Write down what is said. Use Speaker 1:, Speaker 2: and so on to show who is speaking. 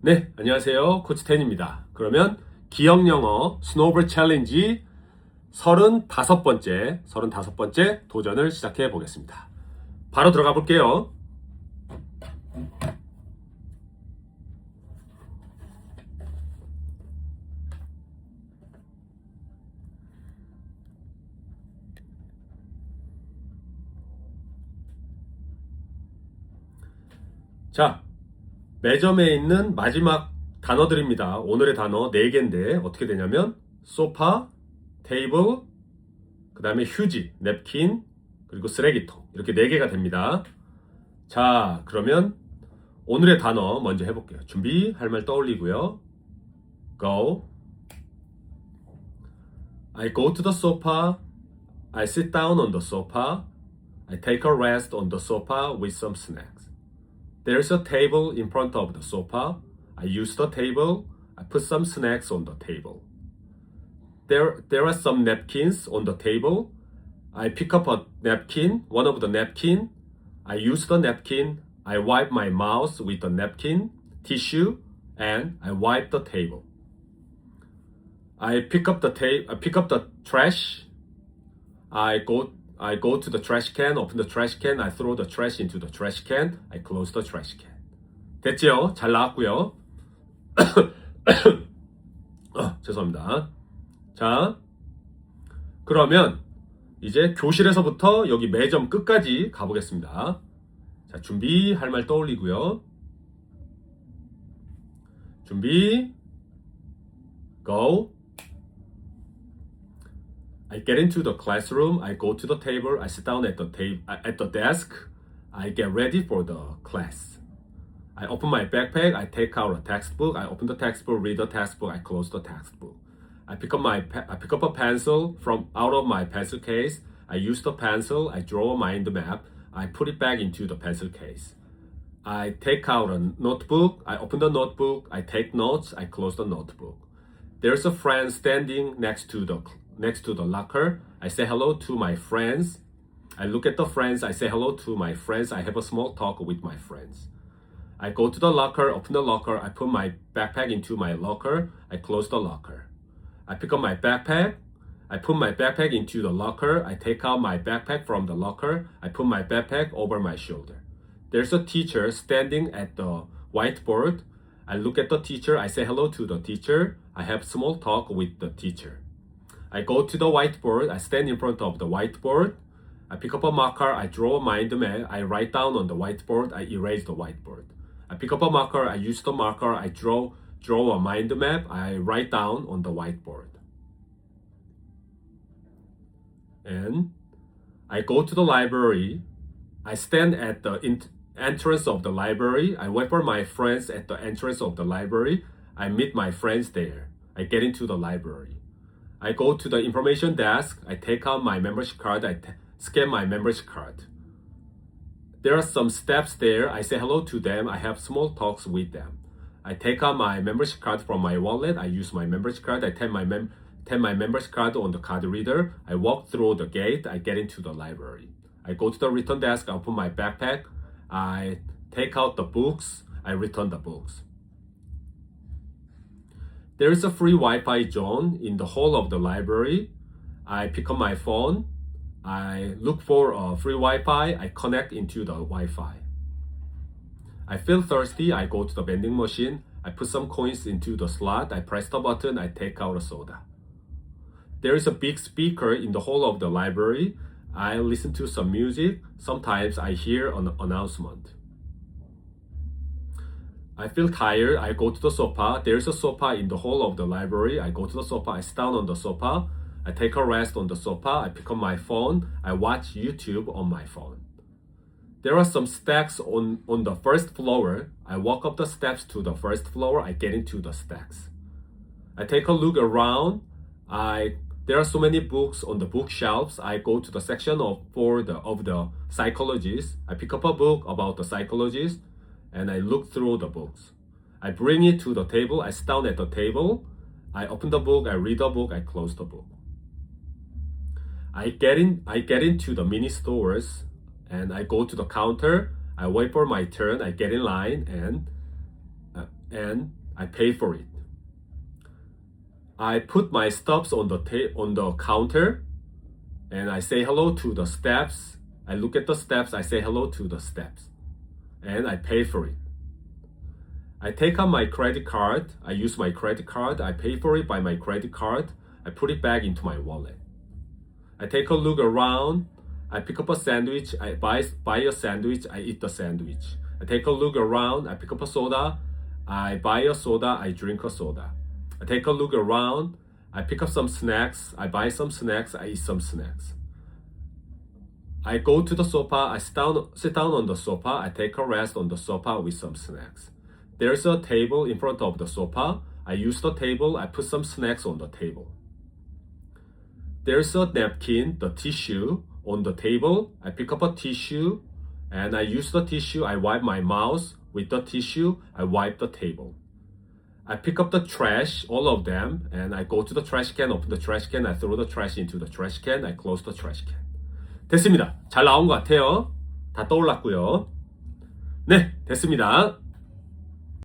Speaker 1: 네, 안녕하세요. 코치텐입니다. 그러면 기억영어 스노우볼 챌린지 35번째 도전을 시작해 보겠습니다. 바로 들어가 볼게요. 자, 매점에 있는 마지막 단어들입니다. 오늘의 단어 4개인데 어떻게 되냐면 소파, 테이블, 그 다음에 휴지, 냅킨, 그리고 쓰레기통 이렇게 4개가 됩니다. 자, 그러면 오늘의 단어 먼저 해볼게요. 준비, 할 말 떠올리고요. Go. I go to the sofa. I sit down on the sofa. I take a rest on the sofa with some snacks. There's a table in front of the sofa. I use the table. I put some snacks on the table. There are some napkins on the table. I pick up a napkin, one of the napkin. I use the napkin. I wipe my mouth with the napkin, tissue, and I wipe the table. I pick up the trash. I go to the trash can, open the trash can, I throw the trash into the trash can, I close the trash can. 됐죠? 잘 나왔고요. 죄송합니다. 자, 그러면 이제 교실에서부터 여기 매점 끝까지 가보겠습니다. 자, 준비, 할 말 떠올리고요. 준비, go. I get into the classroom, I go to the table, I sit down at the desk, I get ready for the class. I open my backpack, I take out a textbook, I open the textbook, read the textbook, I close the textbook. I pick up a pencil from out of my pencil case, I use the pencil, I draw a mind map, I put it back into the pencil case. I take out a notebook, I open the notebook, I take notes, I close the notebook. There's a friend standing next to the locker. I say hello to my friends. I look at the friends. I say hello to my friends. I have a small talk with my friends. I go to the locker, open the locker. I put my backpack into my locker. I close the locker. I pick up my backpack. I put my backpack into the locker. I take out my backpack from the locker. I put my backpack over my shoulder. There's a teacher standing at the whiteboard. I look at the teacher. I say hello to the teacher. I have small talk with the teacher. I go to the whiteboard, I stand in front of the whiteboard, I pick up a marker, I draw a mind map, I write down on the whiteboard, I erase the whiteboard. I pick up a marker, I use the marker, I draw a mind map, I write down on the whiteboard. And I go to the library, I stand at the entrance of the library, I wait for my friends at the entrance of the library, I meet my friends there, I get into the library. I go to the information desk, I take out my membership card, I scan my membership card. There are some steps there, I say hello to them, I have small talks with them. I take out my membership card from my wallet, I use my membership card, I tap my membership card on the card reader, I walk through the gate, I get into the library. I go to the return desk, I open my backpack, I take out the books, I return the books. There is a free Wi-Fi zone in the hall of the library. I pick up my phone. I look for a free Wi-Fi. I connect into the Wi-Fi. I feel thirsty. I go to the vending machine. I put some coins into the slot. I press the button. I take out a soda. There is a big speaker in the hall of the library. I listen to some music. Sometimes I hear an announcement. I feel tired, I go to the sofa. There's a sofa in the hall of the library. I go to the sofa, I sit down on the sofa. I take a rest on the sofa. I pick up my phone. I watch YouTube on my phone. There are some stacks on the first floor. I walk up the steps to the first floor. I get into the stacks. I take a look around. There are so many books on the bookshelves. I go to the section of the psychologists. I pick up a book about the psychologists. And I look through the books. I bring it to the table, I sit down at the table, I open the book, I read the book, I close the book. I get into the mini stores and I go to the counter, I wait for my turn, I get in line and I pay for it. I put my stuffs on the counter and I say hello to the staffs. I look at the staffs, I say hello to the staffs and I pay for it. I take out my credit card, I use my credit card, I pay for it by my credit card, I put it back into my wallet. I take a look around, I pick up a sandwich, I buy a sandwich, I eat the sandwich. I take a look around, I pick up a soda, I buy a soda, I drink a soda. I take a look around, I pick up some snacks, I buy some snacks, I eat some snacks. I go to the sofa, I sit down on the sofa, I take a rest on the sofa with some snacks. There's a table in front of the sofa, I use the table, I put some snacks on the table. There's a napkin, the tissue, on the table, I pick up a tissue, and I use the tissue, I wipe my mouth with the tissue, I wipe the table. I pick up the trash, all of them, and I go to the trash can, open the trash can, I throw the trash into the trash can, I close the trash can. 됐습니다. 잘 나온 것 같아요. 다 떠올랐고요. 네, 됐습니다.